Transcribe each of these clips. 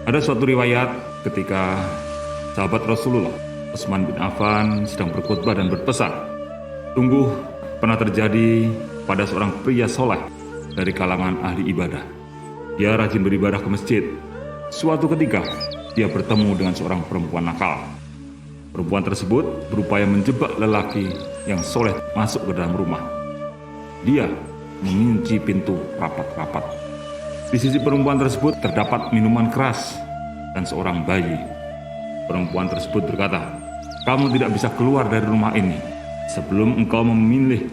Ada suatu riwayat ketika sahabat Rasulullah Utsman bin Affan sedang berkhutbah dan berpesan, "Sungguh pernah terjadi pada seorang pria soleh dari kalangan ahli ibadah. Dia rajin beribadah ke masjid. Suatu ketika dia bertemu dengan seorang perempuan nakal. Perempuan tersebut berupaya menjebak lelaki yang soleh masuk ke dalam rumah. Dia mengunci pintu rapat-rapat. Di sisi perempuan tersebut terdapat minuman keras dan seorang bayi. Perempuan tersebut berkata, 'Kamu tidak bisa keluar dari rumah ini sebelum engkau memilih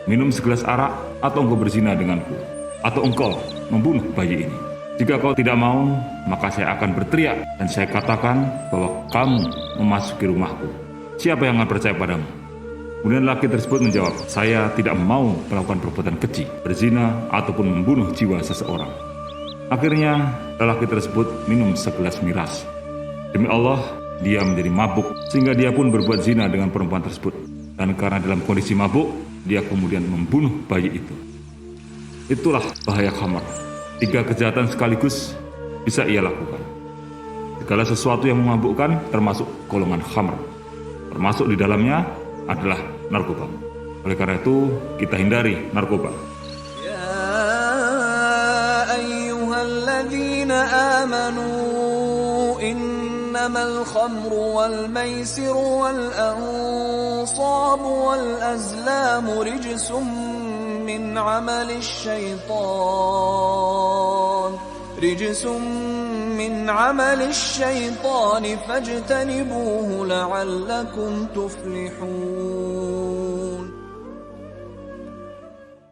minum segelas arak atau engkau berzina denganku, atau engkau membunuh bayi ini. Jika kau tidak mau, maka saya akan berteriak dan saya katakan bahwa kamu memasuki rumahku. Siapa yang akan percaya padamu?' Kemudian laki tersebut menjawab, 'Saya tidak mau melakukan perbuatan keji, berzina, ataupun membunuh jiwa seseorang.' Akhirnya lelaki tersebut minum segelas miras. Demi Allah, dia menjadi mabuk sehingga dia pun berbuat zina dengan perempuan tersebut. Dan karena dalam kondisi mabuk, dia kemudian membunuh bayi itu. Itulah bahaya khamar. 3 kejahatan sekaligus bisa ia lakukan. Segala sesuatu yang memabukkan termasuk golongan khamar. Termasuk di dalamnya adalah narkoba. Oleh karena itu, kita hindari narkoba. الذين آمنوا إنما الخمر والميسر والأنصاب والأزلام رجس من عمل الشيطان فاجتنبوه لعلكم تفلحون